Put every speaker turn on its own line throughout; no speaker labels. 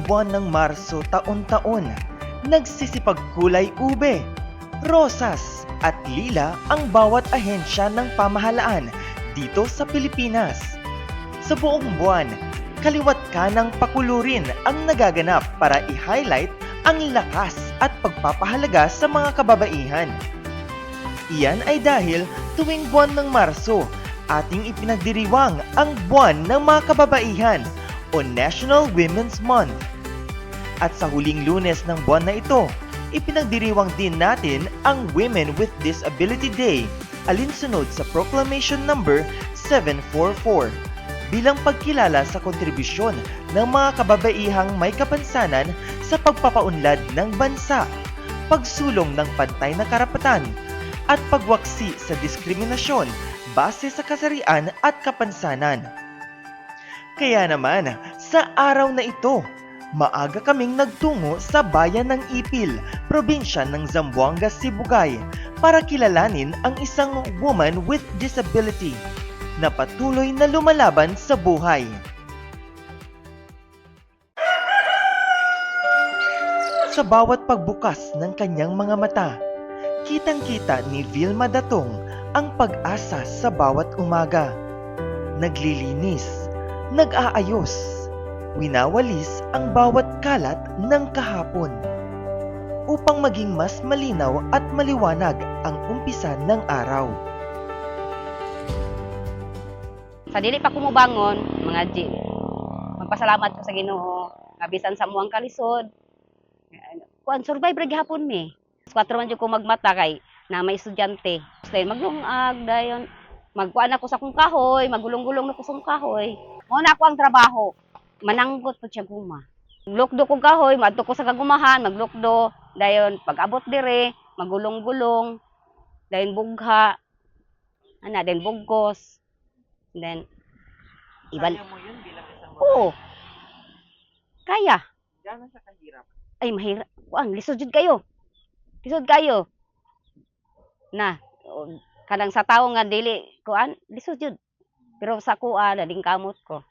buwan ng Marso taon-taon, nagsisipagkulay ube, rosas at lila ang bawat ahensya ng pamahalaan dito sa Pilipinas. Sa buong buwan, kaliwat kanang pakulurin ang nagaganap para i-highlight ang lakas at pagpapahalaga sa mga kababaihan. Iyan ay dahil tuwing buwan ng Marso, ating ipinagdiriwang ang Buwan ng Mga Kababaihan o National Women's Month. At sa huling Lunes ng buwan na ito, ipinagdiriwang din natin ang Women with Disability Day, alinsunod sa Proclamation Number 744, bilang pagkilala sa kontribusyon ng mga kababaihang may kapansanan sa pagpapaunlad ng bansa, pagsulong ng pantay na karapatan, at pagwaksi sa diskriminasyon base sa kasarian at kapansanan. Kaya naman, sa araw na ito, maaga kaming nagtungo sa bayan ng Ipil, probinsya ng Zamboanga, Sibugay, para kilalanin ang isang woman with disability na patuloy na lumalaban sa buhay. Sa bawat pagbukas ng kanyang mga mata, kitang-kita ni Vilma Datong ang pag-asa sa bawat umaga. Naglilinis, nag-aayos, winawalis ang bawat kalat ng kahapon upang maging mas malinaw at maliwanag ang umpisa ng araw.
Sa dili pa ko mobangon, mga G, magpasalamat ko sa Ginoo, abisan sa muang kalisod. Kuan survive ra gihapon mi. 4 man jud ko magmata kay na may estudyante. Stay maglungag dayon. Magkuan ako sa kong kahoy, magulong-gulong na ko sa kong kahoy. Mao na ako ang trabaho. Mananggot po siya guma. Maglukdo kong kahoy, madto ko sa kagumahan, maglukdo. Dayon pag-abot dire, magulong-gulong. Dayon bugha. Ana, dayon bugkos. Then iban.
Kaya mo yun bilang isang babae?
Oo. Kaya.
Gano'n siya kahirap?
Ay, mahirap. Kuan, lisod jud kayo. Lisod kayo. Na, kanang sa tao nga dili kuan, lisod jud. Pero sa kuan, daling kamot ko.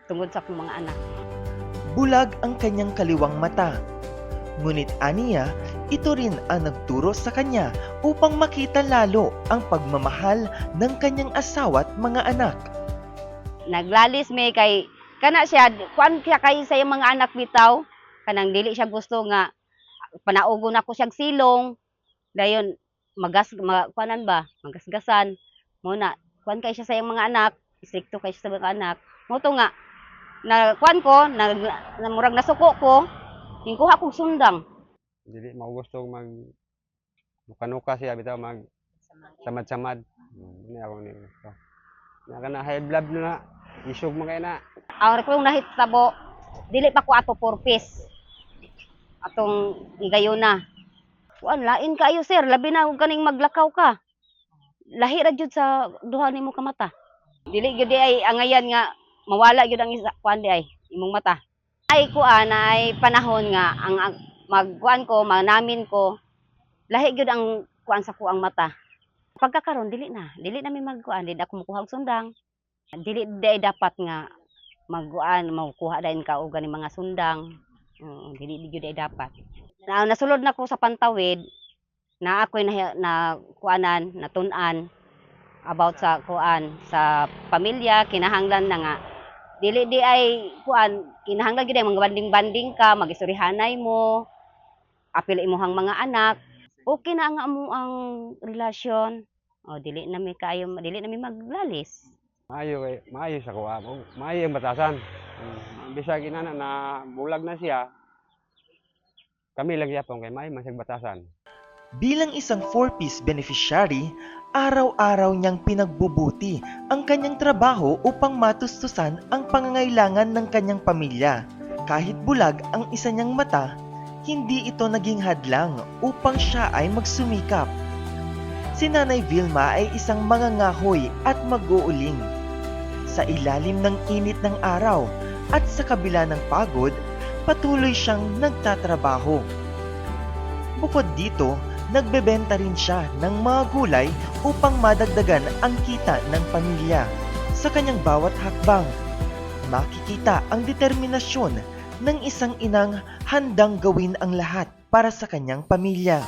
Tungod sa akong mga anak.
Bulag ang kanyang kaliwang mata. Ngunit aniya, ito rin ang nagturo sa kanya upang makita lalo ang pagmamahal ng kanyang asawa at mga anak.
Naglalis may kay kana siya kuan siya kay sa iyang mga anak bitaw. Kanang dili siya gusto nga panaugon ako siyang silong. Dayon kuanan ba? Magasgasan. Mo na kuan kay siya sa iyang mga anak, istrikto kay siya sa mga anak. Mo to nga na kuan ko, na murag nasuko ko, hingkuha kong sundang.
Dili mao gusto mag nuka-nuka siya bitaw mag samad-samad. Ni ako ni gusto. Na kana high blood na isog man kay na.
Ang kung nahitabo, dili pa ko ato purpose. Atong igayuna. Kuan lain kaayo sir, labi na og kaning maglakaw ka. Lahi ra jud sa duha nimo ka mata. Dili gyud ay angayan nga mawala gyud ang isa kuan di ay imong mata. Ay kuan ay panahon nga ang magkuan ko, manamin ko. Lahi gyud ang kuan sa kuang mata. Pagkakaron dili na mi magkuan, dili ako mukuha og sundang. Dili day dapat nga magkuan makuha dayon ka og ganing mga sundang. Dili gyud ay dapat. Nasulod na ko sa pantawid na ako'y na kuanan, natun-an about sa kuan sa pamilya, kinahanglan na nga dili di ay kuan, kinahanglan gyud ay mga banding-banding ka, magistorihanay mo, apil imuhang mga anak. Okay na nga mo ang relasyon. O dili na mi kayo, dili na mi maglalis.
Maayo sa kuha. Maayo ang batasan. Bisag inana na bulag na siya. Kami lang yapon kay maayo man siyang batasan.
Bilang isang 4-piece beneficiary, araw-araw niyang pinagbubuti ang kanyang trabaho upang matustusan ang pangangailangan ng kanyang pamilya. Kahit bulag ang isa niyang mata, hindi ito naging hadlang upang siya ay magsumikap. Si Nanay Vilma ay isang mangangahoy at mag-uuling. Sa ilalim ng init ng araw at sa kabila ng pagod, patuloy siyang nagtatrabaho. Bukod dito, nagbebenta rin siya ng mga gulay upang madagdagan ang kita ng pamilya. Sa kanyang bawat hakbang, makikita ang determinasyon ng isang inang handang gawin ang lahat para sa kanyang pamilya.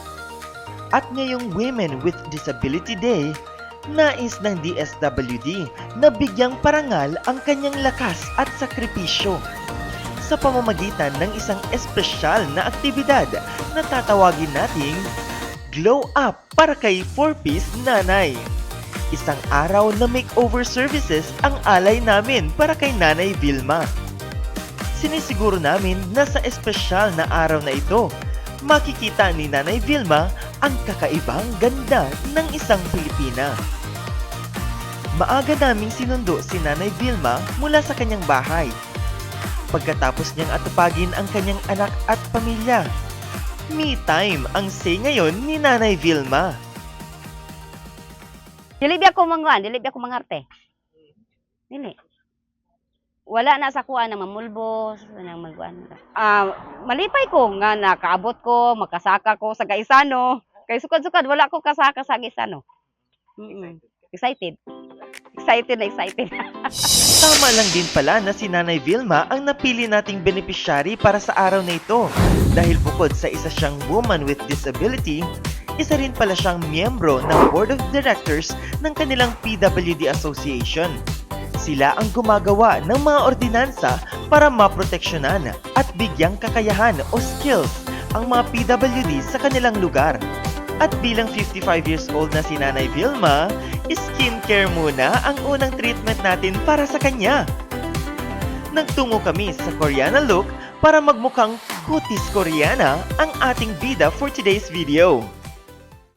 At ngayong Women with Disability Day, nais ng DSWD na bigyang parangal ang kanyang lakas at sakripisyo sa pamamagitan ng isang espesyal na aktibidad na tatawagin nating Glow Up para kay 4-piece nanay. Isang araw na makeover services ang alay namin para kay Nanay Vilma. Sinisiguro namin na sa espesyal na araw na ito, makikita ni Nanay Vilma ang kakaibang ganda ng isang Pilipina. Maaga naming sinundo si Nanay Vilma mula sa kanyang bahay. Pagkatapos niyang atupagin ang kanyang anak at pamilya, me time ang say ngayon ni Nanay Vilma.
Dili biya ko mangwan, dili biya ko mangarte. Dili. Wala na sa kuha na mamulbos, nang magwan. Malipay ko nga nakaabot ko, makasaka ko sa Gaisano. Kay sukad-sukad wala ko kasaka sa Gaisano. Excited. Excited na excited.
Tama lang din pala na si Nanay Vilma ang napili nating beneficiary para sa araw na ito. Dahil bukod sa isa siyang woman with disability, isa rin pala siyang miyembro ng Board of Directors ng kanilang PWD Association. Sila ang gumagawa ng mga ordinansa para maproteksyonan at bigyang kakayahan o skills ang mga PWD sa kanilang lugar. At bilang 55 years old na si Nanay Vilma, skincare muna ang unang treatment natin para sa kanya. Nagtungo kami sa Koreana look para magmukhang kutis Koreana ang ating bida for today's video.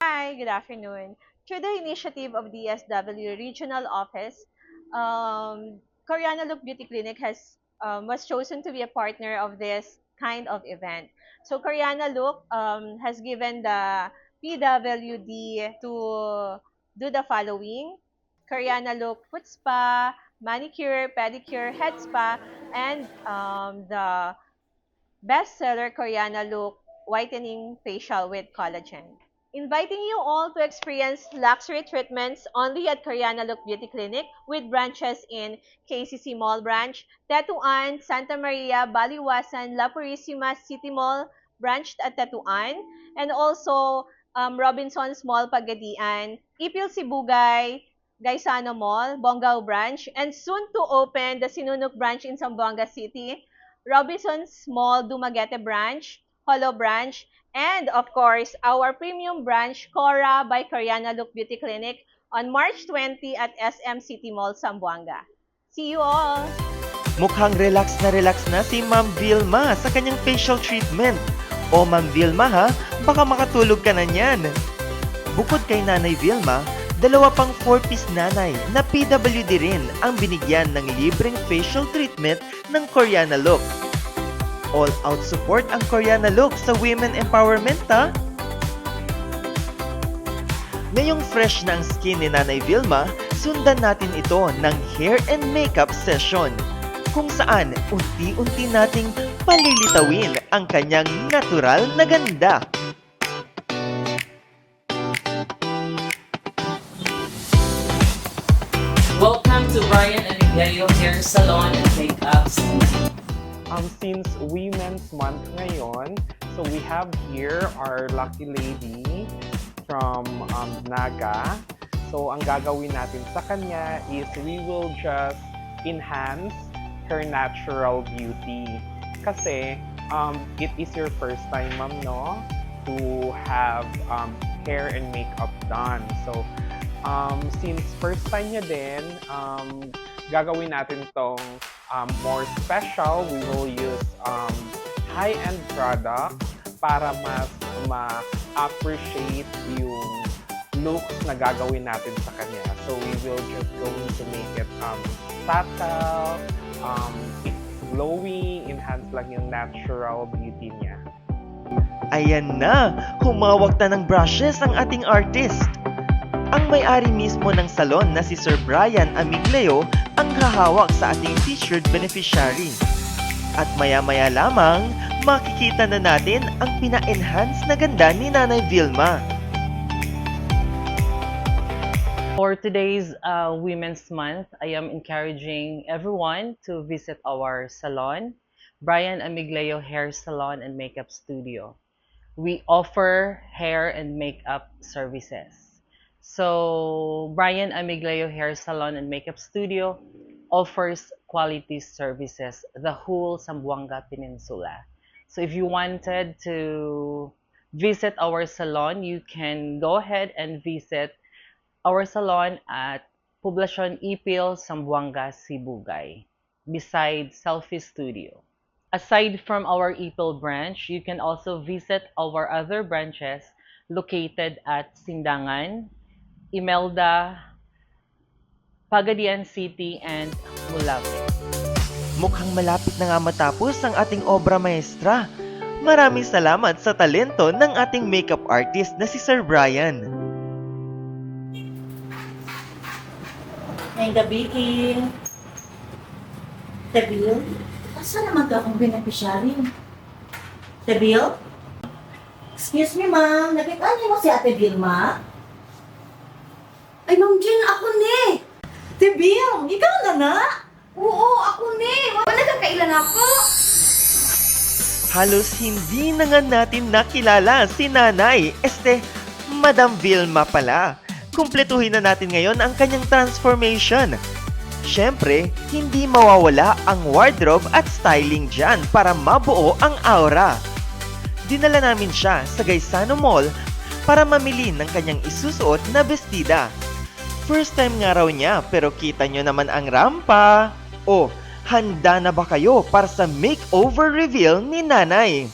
Hi, good afternoon. Through the initiative of DSW Regional Office, Koreana Look Beauty Clinic was chosen to be a partner of this kind of event. So Koreana Look has given the PWD to do the following: Koreana Look Foot Spa, Manicure, Pedicure, Head Spa, and the bestseller Koreana Look Whitening Facial with Collagen. Inviting you all to experience luxury treatments only at Koreana Look Beauty Clinic with branches in KCC Mall Branch, Tetuan, Santa Maria, Baliwasan, La Purisima City Mall branched at Tetuan, and also Robinson's Mall Pagadian, Ipil Sibugay, Gaisano Mall, Bongao Branch, and soon to open the Sinunok Branch in Zamboanga City, Robinson's Mall Dumaguete Branch, Holo Branch, and of course, our premium branch, Cora by Koreana Look Beauty Clinic on March 20 at SM City Mall, Zamboanga. See you all!
Mukhang relax na si Ma'am Vilma sa kanyang facial treatment. O Ma'am Vilma ha, baka makatulog ka na niyan. Bukod kay Nanay Vilma, dalawa pang 4-piece nanay na PWD rin ang binigyan ng libreng facial treatment ng Koreana Look. All-out support ang Koreana Look sa women empowerment ha? Ngayong fresh na ang skin ni Nanay Vilma, sundan natin ito ng hair and makeup session, kung saan unti-unti nating palilitawin ang kanyang natural na ganda.
Welcome to Brian and Miguel Hair Salon and Makeup Studio.
Since Women's Month ngayon, so we have here our lucky lady from Naga. So ang gagawin natin sa kanya is we will just enhance her natural beauty. Kasi it is your first time, ma'am, no, to have hair and makeup done. So since first time niya din, gagawin natin tong more special. We will use high-end product para mas ma-appreciate yung looks na gagawin natin sa kanya. So we will just going to make it subtle, glowing, enhance lang yung natural beauty niya.
Ayan na, humawak na ng brushes ang ating artist. Ang may-ari mismo ng salon na si Sir Brian Amigleo ang hahawak sa ating featured beneficiary. At maya-maya lamang, makikita na natin ang pina-enhance na ganda ni Nanay Vilma.
For today's Women's Month, I am encouraging everyone to visit our salon Brian Amigleo Hair Salon and Makeup Studio. We offer hair and makeup services. So, Brian Amigleo Hair Salon and Makeup Studio offers quality services the whole Zamboanga Peninsula. So, if you wanted to visit our salon, you can go ahead and visit our salon at Poblacion Ipil, Zamboanga, Sibugay, beside Selfie Studio. Aside from our Ipil branch, you can also visit our other branches located at Sindangan, Imelda, Pagadian City, and Mulawi.
Mukhang malapit na nga matapos ang ating obra maestra. Maraming salamat sa talento ng ating makeup artist na si Sir Brian.
Ngayong gabi, King. Tebil, asa naman ka akong beneficiary? Tebil? Excuse me, ma'am. Nakita niyo mo si Ate Vilma? Ay, Ma'am Jean, ako ni. Tebil, ikaw na na? Oo, ako ni. Wala kang kailan ako.
Halos hindi na nga natin nakilala si Nanay, Madam Vilma pala. Kumpletuhin na natin ngayon ang kanyang transformation. Siyempre, hindi mawawala ang wardrobe at styling dyan para mabuo ang aura. Dinala namin siya sa Gaisano Mall para mamili ng kanyang isusuot na bestida. First time nga raw niya pero kita nyo naman ang rampa. O, handa na ba kayo para sa makeover reveal ni Nanay?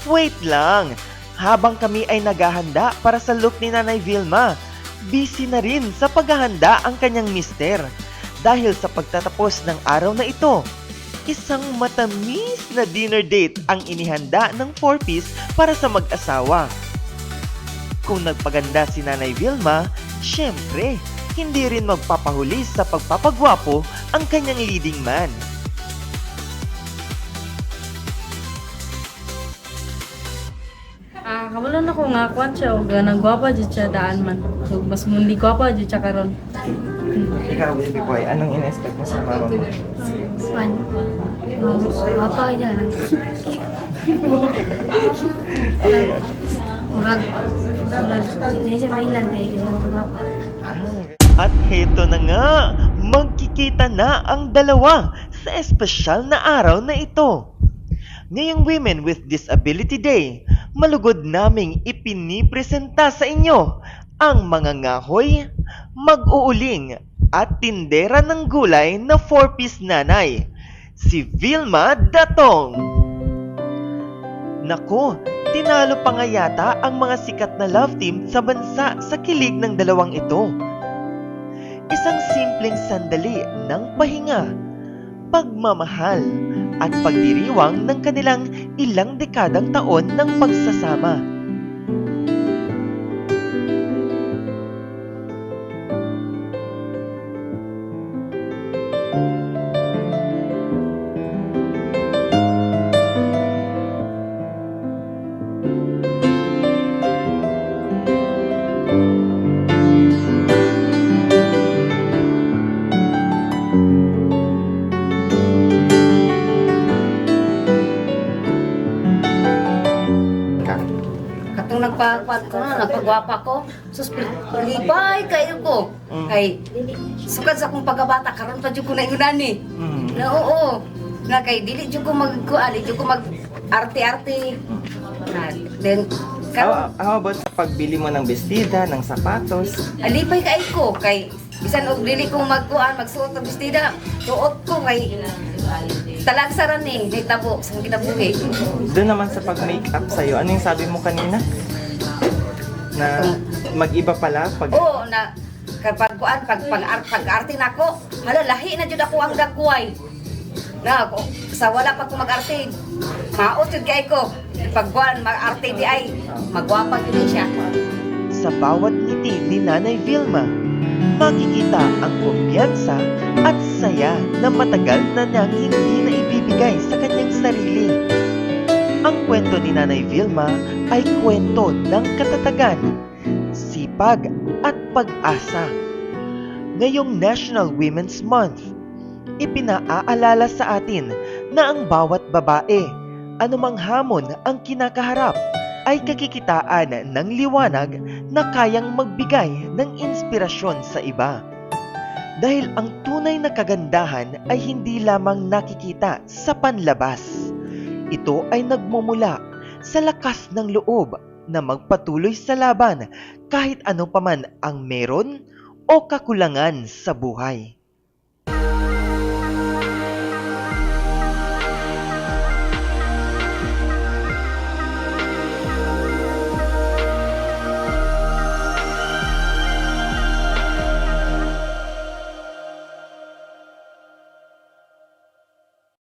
Wait lang, habang kami ay naghahanda para sa look ni Nanay Vilma, busy na rin sa paghahanda ang kanyang mister. Dahil sa pagtatapos ng araw na ito, isang matamis na dinner date ang inihanda ng 4-piece para sa mag-asawa. Kung nagpaganda si Nanay Vilma, syempre, hindi rin magpapahuli sa pagpapagwapo ang kanyang leading man.
Kabalon ako nga kwan siya o nagwapa dyan siya daan man. So, mas mundi gwapa dyan siya karon.
Ikaw, baby boy, anong in-expect mo sa maron mo?
Kwan. Gwapa ka dyan. Hindi siya mainland eh. Gwapa.
At heto na nga, magkikita na ang dalawa sa espesyal na araw na ito. Ngayong Women with Disability Day, malugod naming ipinipresenta sa inyo ang mga ngahoy, mag-uuling at tindera ng gulay na 4-piece nanay, si Vilma Datong. Nako, tinalo pa nga yata ang mga sikat na love team sa bansa sa kilig ng dalawang ito. Isang simpleng sandali ng pahinga, pagmamahal, at pagdiriwang ng kanilang ilang dekadang taon ng pagsasama.
Katong nagpagwapa ko na, nagpagwapa ko, sus, libay kayo ko. Kay, sukad sa akong pagkabata, karon pa dyan ko na inunani. Na oo, nga kay, dili dyan ko magkuali, dyan ko mag-arte-arte. Then, karon,
How about sa pagbili mo ng bestida, ng sapatos?
alipay kay ko, kay, bisan og dili ko magsuot ng bestida, suot ko kay, talagsaran eh, may tabo, sa kinabuhi.
Doon naman sa pag-makeup sa'yo, ano yung sabi mo kanina? Na mag-iba pala pag...
Oo, na kapag pag-arte na ako, hala, lahi na jud ako ang dagway. Na ako, sa wala pa ko mag-arte, maot yun kay ko. Pag mag-arte di ay, magwapa yun siya.
Sa bawat ngiti ni Nanay Vilma, makikita ang kumpiyansa at saya na matagal na niyang hindi na ibibigay sa kanyang sarili. Ang kwento ni Nanay Vilma ay kwento ng katatagan, sipag at pag-asa. Ngayong National Women's Month, ipinaaalala sa atin na ang bawat babae, anumang hamon ang kinakaharap, ay kakikitaan ng liwanag na kayang magbigay ng inspirasyon sa iba. Dahil ang tunay na kagandahan ay hindi lamang nakikita sa panlabas. Ito ay nagmumula sa lakas ng loob na magpatuloy sa laban kahit ano paman ang meron o kakulangan sa buhay.